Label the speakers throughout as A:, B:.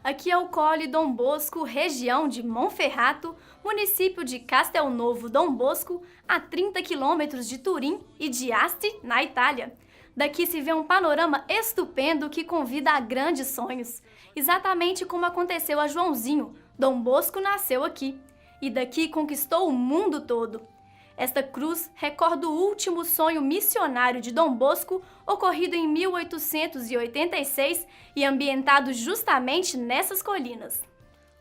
A: Aqui é o Colle Dom Bosco, região de Monferrato, município de Castelnuovo Dom Bosco, a 30 quilômetros de Turim e de Asti, na Itália. Daqui se vê um panorama estupendo que convida a grandes sonhos. Exatamente como aconteceu a Joãozinho, Dom Bosco nasceu aqui. E daqui conquistou o mundo todo. Esta cruz recorda o último sonho missionário de Dom Bosco, ocorrido em 1886 e ambientado justamente nessas colinas.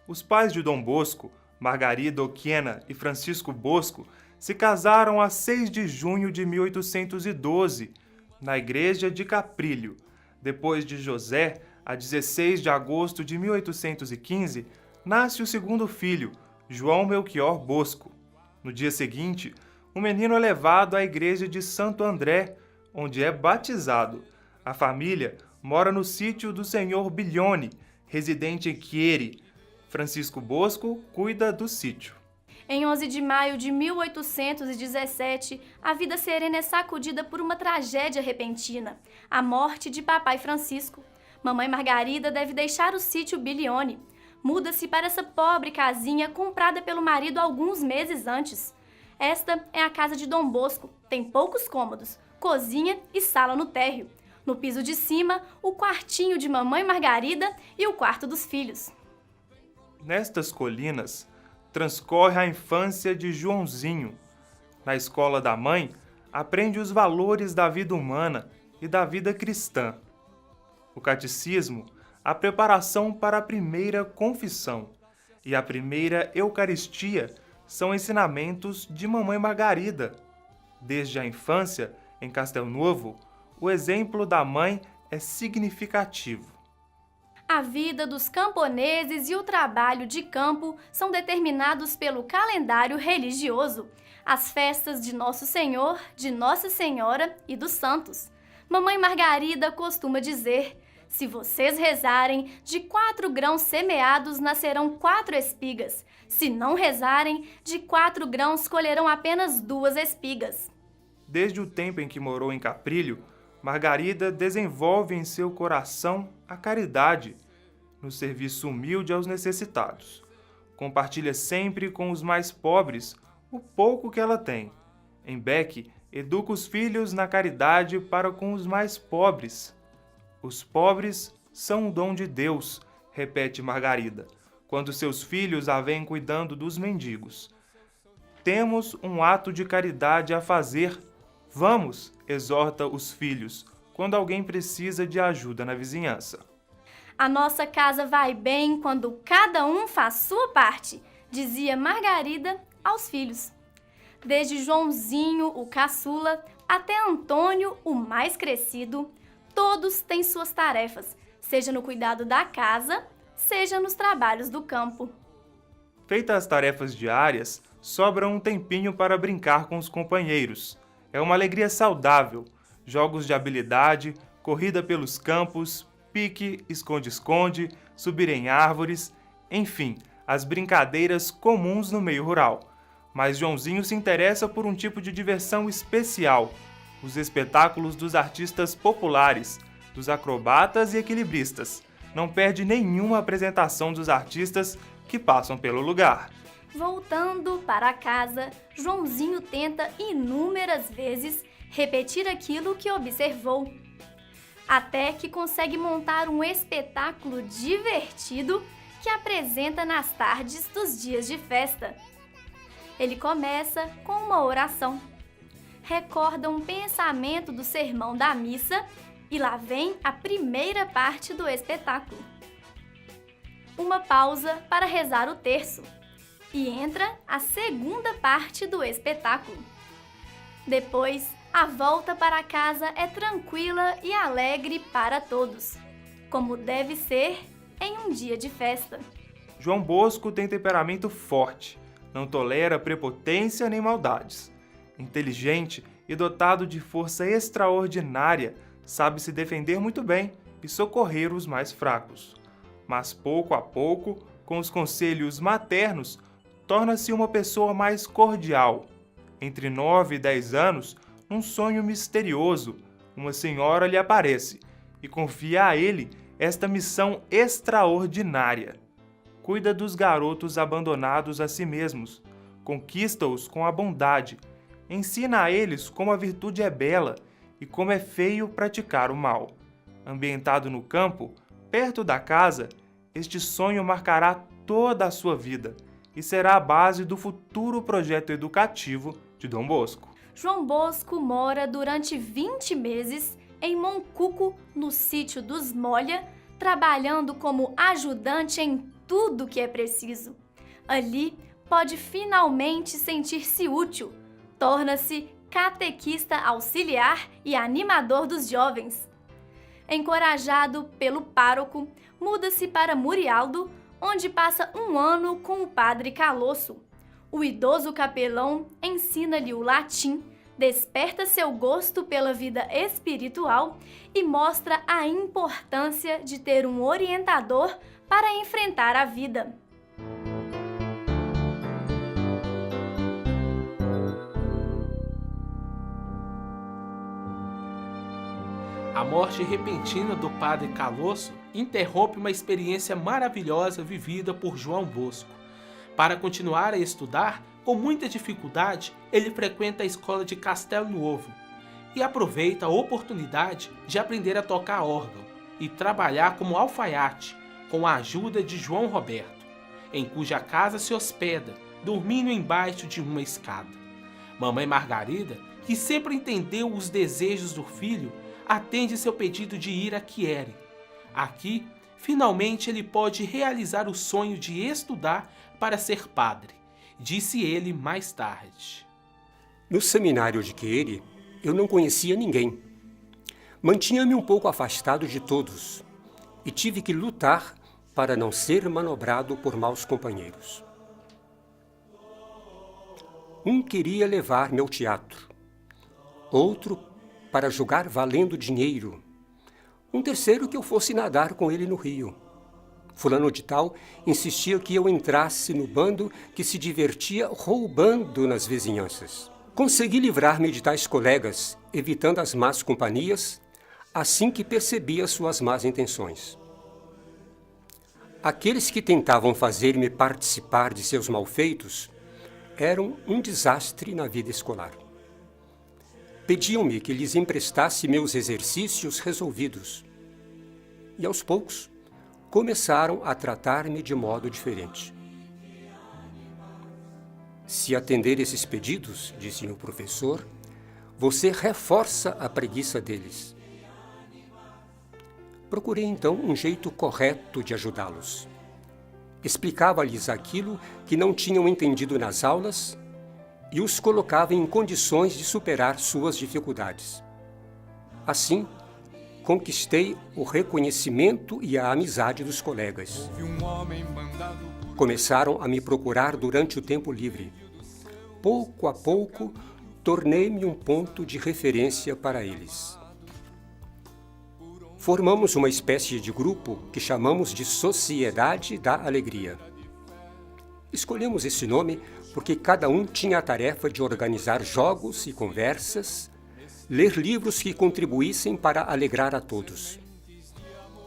B: Os pais de Dom Bosco, Margarida Oquena e Francisco Bosco, se casaram a 6 de junho de 1812, na igreja de Caprilho. Depois de José, a 16 de agosto de 1815, nasce o segundo filho, João Melchior Bosco. No dia seguinte, o menino é levado à igreja de Santo André, onde é batizado. A família mora no sítio do senhor Biglione, residente em Chieri. Francisco Bosco cuida do sítio.
A: Em 11 de maio de 1817, a vida serena é sacudida por uma tragédia repentina, a morte de papai Francisco. Mamãe Margarida deve deixar o sítio Biglione. Muda-se para essa pobre casinha comprada pelo marido alguns meses antes. Esta é a casa de Dom Bosco. Tem poucos cômodos, cozinha e sala no térreo. No piso de cima, o quartinho de mamãe Margarida e o quarto dos filhos.
B: Nestas colinas, transcorre a infância de Joãozinho. Na escola da mãe, aprende os valores da vida humana e da vida cristã. O catecismo, a preparação para a primeira confissão e a primeira Eucaristia são ensinamentos de mamãe Margarida. Desde a infância, em Castelnuovo, o exemplo da mãe é significativo.
A: A vida dos camponeses e o trabalho de campo são determinados pelo calendário religioso, as festas de Nosso Senhor, de Nossa Senhora e dos santos. Mamãe Margarida costuma dizer: se vocês rezarem, de 4 grãos semeados nascerão 4 espigas. Se não rezarem, de 4 grãos colherão apenas 2 espigas.
B: Desde o tempo em que morou em Caprilho, Margarida desenvolve em seu coração a caridade, no serviço humilde aos necessitados. Compartilha sempre com os mais pobres o pouco que ela tem. Em Bec, educa os filhos na caridade para com os mais pobres. Os pobres são um dom de Deus, repete Margarida, quando seus filhos a veem cuidando dos mendigos. Temos um ato de caridade a fazer. Vamos, exorta os filhos, quando alguém precisa de ajuda na vizinhança.
A: A nossa casa vai bem quando cada um faz sua parte, dizia Margarida aos filhos. Desde Joãozinho, o caçula, até Antônio, o mais crescido, todos têm suas tarefas, seja no cuidado da casa, seja nos trabalhos do campo.
B: Feitas as tarefas diárias, sobra um tempinho para brincar com os companheiros. É uma alegria saudável. Jogos de habilidade, corrida pelos campos, pique, esconde-esconde, subir em árvores, enfim, as brincadeiras comuns no meio rural. Mas Joãozinho se interessa por um tipo de diversão especial: os espetáculos dos artistas populares, dos acrobatas e equilibristas. Não perde nenhuma apresentação dos artistas que passam pelo lugar.
A: Voltando para casa, Joãozinho tenta inúmeras vezes repetir aquilo que observou, até que consegue montar um espetáculo divertido que apresenta nas tardes dos dias de festa. Ele começa com uma oração, recorda um pensamento do sermão da missa e lá vem a primeira parte do espetáculo. Uma pausa para rezar o terço e entra a segunda parte do espetáculo. Depois, a volta para casa é tranquila e alegre para todos, como deve ser em um dia de festa.
B: João Bosco tem temperamento forte, não tolera prepotência nem maldades. Inteligente e dotado de força extraordinária, sabe se defender muito bem e socorrer os mais fracos. Mas pouco a pouco, com os conselhos maternos, torna-se uma pessoa mais cordial. Entre 9 e 10 anos, num sonho misterioso, uma senhora lhe aparece e confia a ele esta missão extraordinária. Cuida dos garotos abandonados a si mesmos, conquista-os com a bondade, ensina a eles como a virtude é bela e como é feio praticar o mal. Ambientado no campo, perto da casa, este sonho marcará toda a sua vida e será a base do futuro projeto educativo de Dom Bosco.
A: João Bosco mora durante 20 meses em Moncuco, no sítio dos Molha, trabalhando como ajudante em tudo que é preciso. Ali, pode finalmente sentir-se útil, torna-se catequista auxiliar e animador dos jovens. Encorajado pelo pároco, muda-se para Murialdo, onde passa um ano com o padre Calosso. O idoso capelão ensina-lhe o latim, desperta seu gosto pela vida espiritual e mostra a importância de ter um orientador para enfrentar a vida.
C: A morte repentina do padre Calosso interrompe uma experiência maravilhosa vivida por João Bosco. Para continuar a estudar, com muita dificuldade, ele frequenta a escola de Castelo Novo e aproveita a oportunidade de aprender a tocar órgão e trabalhar como alfaiate com a ajuda de João Roberto, em cuja casa se hospeda, dormindo embaixo de uma escada. Mamãe Margarida, que sempre entendeu os desejos do filho, atende seu pedido de ir a Chieri. Aqui, finalmente ele pode realizar o sonho de estudar para ser padre, disse ele mais tarde.
D: No seminário de Chieri, eu não conhecia ninguém. Mantinha-me um pouco afastado de todos e tive que lutar para não ser manobrado por maus companheiros. Um queria levar-me ao teatro, outro para jogar valendo dinheiro, um terceiro que eu fosse nadar com ele no rio. Fulano de tal insistia que eu entrasse no bando que se divertia roubando nas vizinhanças. Consegui livrar-me de tais colegas, evitando as más companhias, assim que percebia suas más intenções. Aqueles que tentavam fazer-me participar de seus malfeitos eram um desastre na vida escolar. Pediam-me que lhes emprestasse meus exercícios resolvidos. E aos poucos, começaram a tratar-me de modo diferente. Se atender esses pedidos, disse o professor, você reforça a preguiça deles. Procurei então um jeito correto de ajudá-los. Explicava-lhes aquilo que não tinham entendido nas aulas e os colocava em condições de superar suas dificuldades. Assim, conquistei o reconhecimento e a amizade dos colegas. Começaram a me procurar durante o tempo livre. Pouco a pouco, tornei-me um ponto de referência para eles. Formamos uma espécie de grupo que chamamos de Sociedade da Alegria. Escolhemos esse nome porque cada um tinha a tarefa de organizar jogos e conversas, ler livros que contribuíssem para alegrar a todos.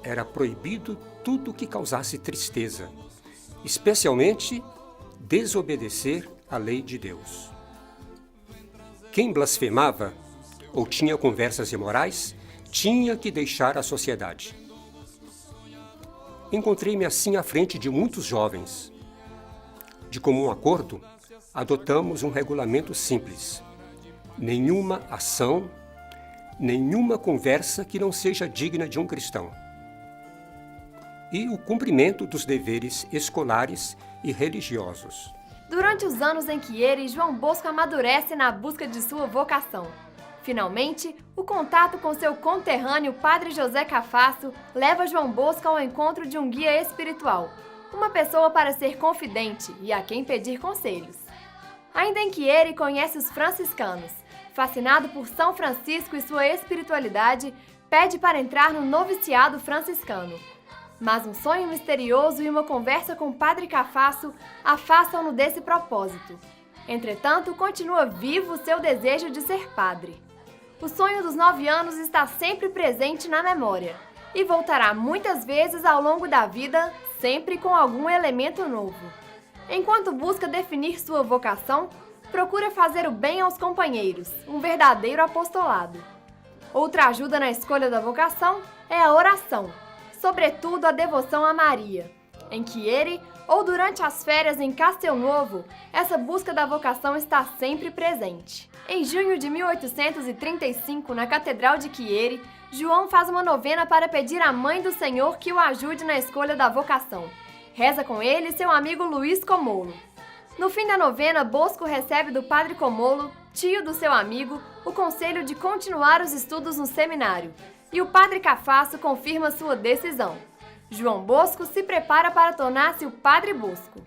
D: Era proibido tudo que causasse tristeza, especialmente desobedecer à lei de Deus. Quem blasfemava ou tinha conversas imorais tinha que deixar a sociedade. Encontrei-me assim à frente de muitos jovens. De comum acordo, adotamos um regulamento simples. Nenhuma ação, nenhuma conversa que não seja digna de um cristão. E o cumprimento dos deveres escolares e religiosos.
E: Durante os anos em Chieri, João Bosco amadurece na busca de sua vocação. Finalmente, o contato com seu conterrâneo Padre José Cafasso leva João Bosco ao encontro de um guia espiritual, uma pessoa para ser confidente e a quem pedir conselhos. Ainda em Chieri, conhece os franciscanos. Fascinado por São Francisco e sua espiritualidade, pede para entrar no noviciado franciscano. Mas um sonho misterioso e uma conversa com o Padre Cafasso afastam-no desse propósito. Entretanto, continua vivo seu desejo de ser padre. O sonho dos 9 anos está sempre presente na memória. e voltará muitas vezes ao longo da vida, sempre com algum elemento novo. Enquanto busca definir sua vocação, procura fazer o bem aos companheiros, um verdadeiro apostolado. Outra ajuda na escolha da vocação é a oração, sobretudo a devoção a Maria. Em Chieri ou durante as férias em Castelnuovo, essa busca da vocação está sempre presente. Em junho de 1835, na Catedral de Chieri, João faz uma novena para pedir à Mãe do Senhor que o ajude na escolha da vocação. Reza com ele seu amigo Luiz Comolo. No fim da novena, Bosco recebe do padre Comolo, tio do seu amigo, o conselho de continuar os estudos no seminário, e o padre Cafasso confirma sua decisão. João Bosco se prepara para tornar-se o Padre Bosco.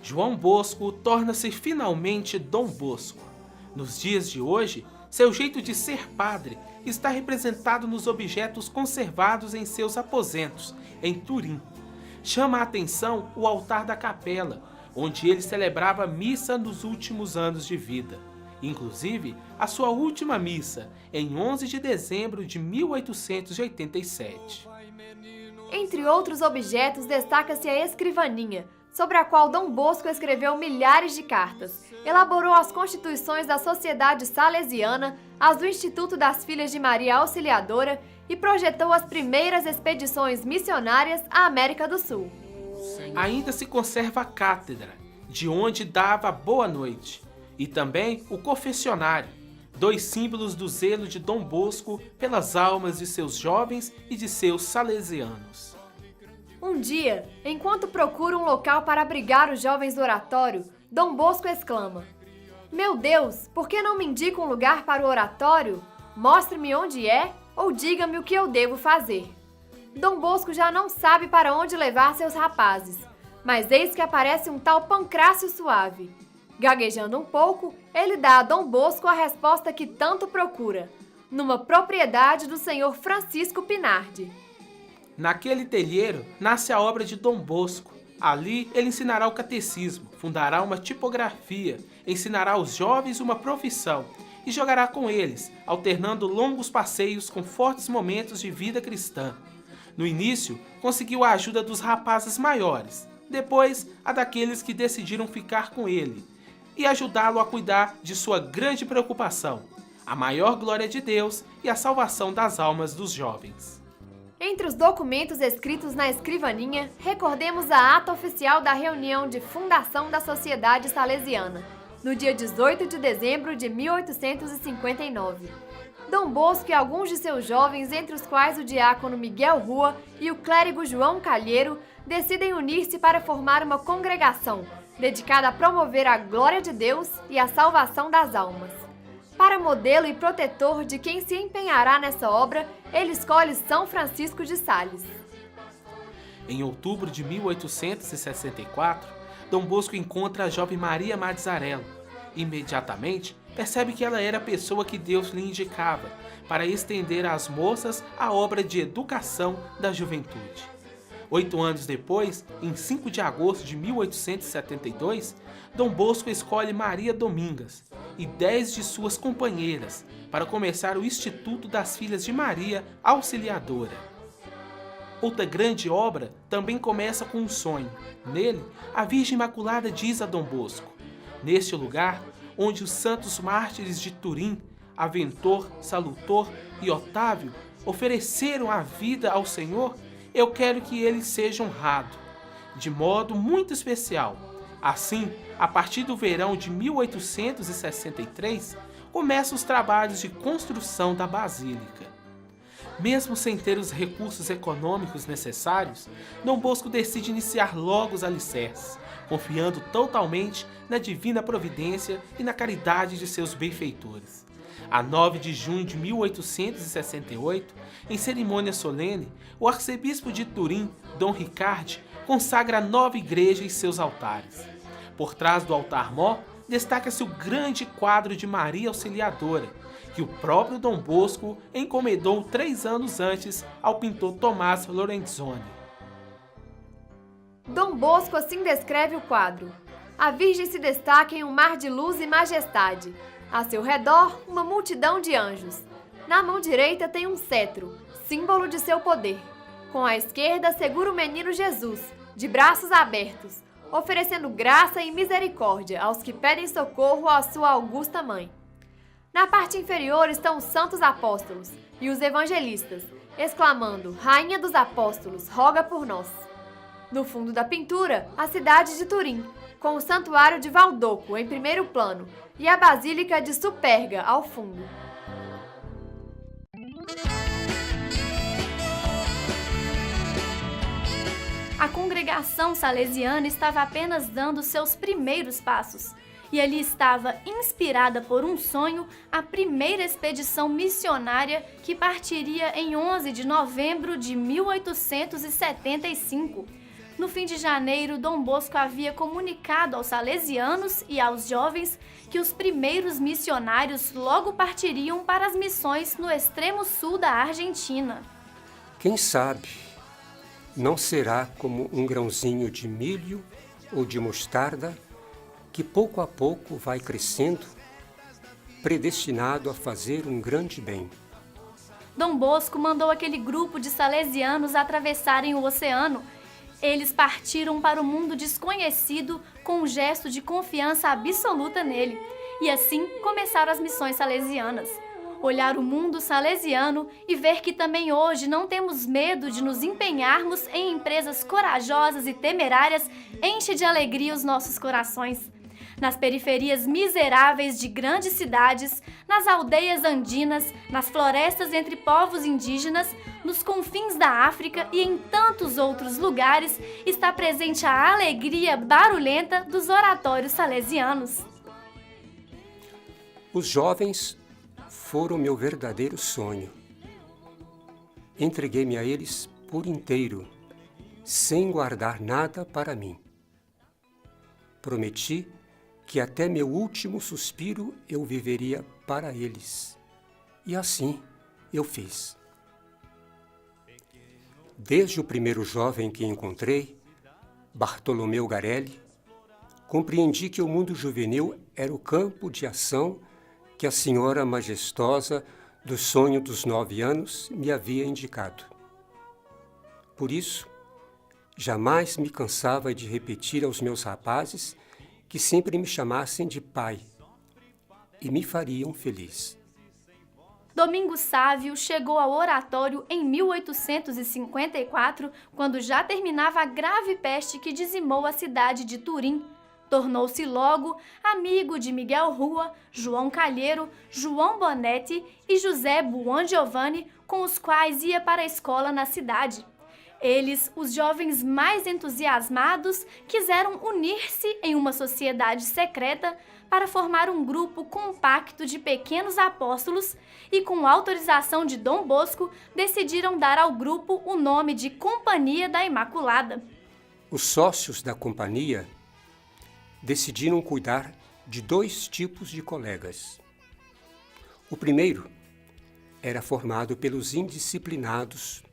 C: João Bosco torna-se finalmente Dom Bosco. Nos dias de hoje, seu jeito de ser padre está representado nos objetos conservados em seus aposentos, em Turim. Chama a atenção o altar da capela, onde ele celebrava missa nos últimos anos de vida. Inclusive, a sua última missa, em 11 de dezembro de 1887.
E: Entre outros objetos, destaca-se a escrivaninha, sobre a qual Dom Bosco escreveu milhares de cartas, elaborou as constituições da Sociedade Salesiana, as do Instituto das Filhas de Maria Auxiliadora e projetou as primeiras expedições missionárias à América do Sul.
C: Ainda se conserva a cátedra, de onde dava boa noite, e também o confessionário, dois símbolos do zelo de Dom Bosco pelas almas de seus jovens e de seus salesianos.
E: Um dia, enquanto procura um local para abrigar os jovens do oratório, Dom Bosco exclama: "Meu Deus, por que não me indica um lugar para o oratório? Mostre-me onde é ou diga-me o que eu devo fazer." Dom Bosco já não sabe para onde levar seus rapazes, mas eis que aparece um tal Pancrácio Suave. Gaguejando um pouco, ele dá a Dom Bosco a resposta que tanto procura: numa propriedade do senhor Francisco Pinardi.
C: Naquele telheiro nasce a obra de Dom Bosco. Ali ele ensinará o catecismo, fundará uma tipografia, ensinará aos jovens uma profissão e jogará com eles, alternando longos passeios com fortes momentos de vida cristã. No início, conseguiu a ajuda dos rapazes maiores, depois a daqueles que decidiram ficar com ele e ajudá-lo a cuidar de sua grande preocupação, a maior glória de Deus e a salvação das almas dos jovens.
E: Entre os documentos escritos na escrivaninha, recordemos a ata oficial da reunião de fundação da Sociedade Salesiana, no dia 18 de dezembro de 1859. Dom Bosco e alguns de seus jovens, entre os quais o diácono Miguel Rua e o clérigo João Calheiro, decidem unir-se para formar uma congregação dedicada a promover a glória de Deus e a salvação das almas. Para modelo e protetor de quem se empenhará nessa obra, ele escolhe São Francisco de Sales.
C: Em outubro de 1864, Dom Bosco encontra a jovem Maria Mazzarello. Imediatamente, percebe que ela era a pessoa que Deus lhe indicava para estender às moças a obra de educação da juventude. 8 anos depois, em 5 de agosto de 1872, Dom Bosco escolhe Maria Domingas e 10 de suas companheiras para começar o Instituto das Filhas de Maria Auxiliadora. Outra grande obra também começa com um sonho. Nele, a Virgem Imaculada diz a Dom Bosco: "Neste lugar, onde os santos mártires de Turim, Aventor, Salutor e Otávio, ofereceram a vida ao Senhor, eu quero que ele seja honrado, de modo muito especial." Assim, a partir do verão de 1863, começam os trabalhos de construção da Basílica. Mesmo sem ter os recursos econômicos necessários, Dom Bosco decide iniciar logo os alicerces, confiando totalmente na divina providência e na caridade de seus benfeitores. A 9 de junho de 1868, em cerimônia solene, o arcebispo de Turim, Dom Riccardi, consagra a nova igreja e seus altares. Por trás do altar-mor, destaca-se o grande quadro de Maria Auxiliadora, que o próprio Dom Bosco encomendou 3 anos antes ao pintor Tomás Lorenzoni.
E: Dom Bosco assim descreve o quadro: a Virgem se destaca em um mar de luz e majestade. A seu redor, uma multidão de anjos. Na mão direita tem um cetro, símbolo de seu poder. Com a esquerda segura o menino Jesus, de braços abertos, oferecendo graça e misericórdia aos que pedem socorro à sua augusta mãe. Na parte inferior estão os santos apóstolos e os evangelistas, exclamando: Rainha dos Apóstolos, roga por nós. No fundo da pintura, a cidade de Turim, com o santuário de Valdoco em primeiro plano e a basílica de Superga ao fundo.
A: A congregação salesiana estava apenas dando seus primeiros passos, e ali estava, inspirada por um sonho, a primeira expedição missionária que partiria em 11 de novembro de 1875. No fim de janeiro, Dom Bosco havia comunicado aos salesianos e aos jovens que os primeiros missionários logo partiriam para as missões no extremo sul da Argentina.
D: Quem sabe não será como um grãozinho de milho ou de mostarda que pouco a pouco vai crescendo, predestinado a fazer um grande bem.
A: Dom Bosco mandou aquele grupo de salesianos atravessarem o oceano. Eles partiram para o mundo desconhecido com um gesto de confiança absoluta nele. E assim começaram as missões salesianas. Olhar o mundo salesiano e ver que também hoje não temos medo de nos empenharmos em empresas corajosas e temerárias enche de alegria os nossos corações. Nas periferias miseráveis de grandes cidades, nas aldeias andinas, nas florestas entre povos indígenas, nos confins da África e em tantos outros lugares, está presente a alegria barulhenta dos oratórios salesianos.
D: Os jovens foram meu verdadeiro sonho. Entreguei-me a eles por inteiro, sem guardar nada para mim. Prometi que até meu último suspiro eu viveria para eles. E assim eu fiz. Desde o primeiro jovem que encontrei, Bartolomeu Garelli, compreendi que o mundo juvenil era o campo de ação que a senhora majestosa do sonho dos 9 anos me havia indicado. Por isso, jamais me cansava de repetir aos meus rapazes que sempre me chamassem de pai e me fariam feliz.
A: Domingos Sávio chegou ao oratório em 1854, quando já terminava a grave peste que dizimou a cidade de Turim. Tornou-se logo amigo de Miguel Rua, João Calheiro, João Bonetti e José Buongiovanni, com os quais ia para a escola na cidade. Eles, os jovens mais entusiasmados, quiseram unir-se em uma sociedade secreta para formar um grupo compacto de pequenos apóstolos e, com autorização de Dom Bosco, decidiram dar ao grupo o nome de Companhia da Imaculada.
D: Os sócios da companhia decidiram cuidar de 2 tipos de colegas. O primeiro era formado pelos indisciplinados,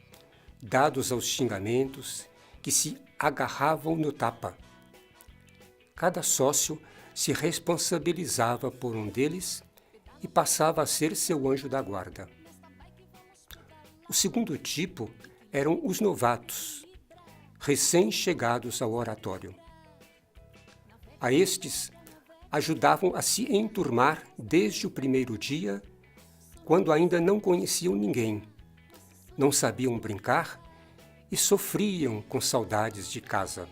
D: dados aos xingamentos, que se agarravam no tapa. Cada sócio se responsabilizava por um deles e passava a ser seu anjo da guarda. O segundo tipo eram os novatos, recém-chegados ao oratório. A estes ajudavam a se enturmar desde o primeiro dia, quando ainda não conheciam ninguém, não sabiam brincar e sofriam com saudades de casa.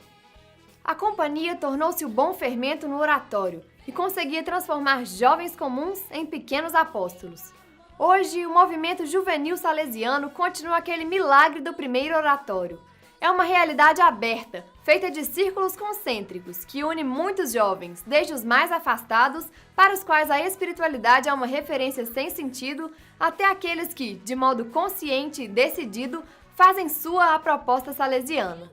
E: A companhia tornou-se o bom fermento no oratório e conseguia transformar jovens comuns em pequenos apóstolos. Hoje, o movimento juvenil salesiano continua aquele milagre do primeiro oratório. É uma realidade aberta, feita de círculos concêntricos, que une muitos jovens, desde os mais afastados, para os quais a espiritualidade é uma referência sem sentido, até aqueles que, de modo consciente e decidido, fazem sua a proposta salesiana.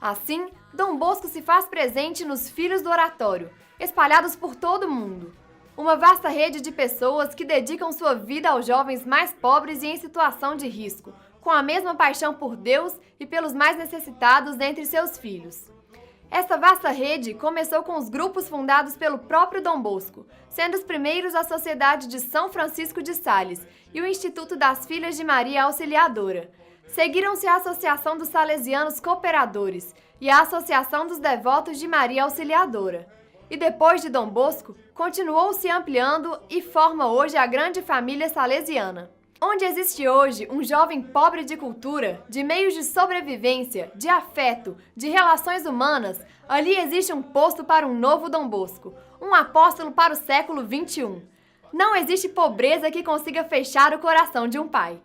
E: Assim, Dom Bosco se faz presente nos filhos do oratório, espalhados por todo o mundo. Uma vasta rede de pessoas que dedicam sua vida aos jovens mais pobres e em situação de risco, com a mesma paixão por Deus e pelos mais necessitados dentre seus filhos. Essa vasta rede começou com os grupos fundados pelo próprio Dom Bosco, sendo os primeiros a Sociedade de São Francisco de Sales e o Instituto das Filhas de Maria Auxiliadora. Seguiram-se a Associação dos Salesianos Cooperadores e a Associação dos Devotos de Maria Auxiliadora. E depois de Dom Bosco, continuou se ampliando e forma hoje a grande família salesiana. Onde existe hoje um jovem pobre de cultura, de meios de sobrevivência, de afeto, de relações humanas, ali existe um posto para um novo Dom Bosco, um apóstolo para o século XXI. Não existe pobreza que consiga fechar o coração de um pai.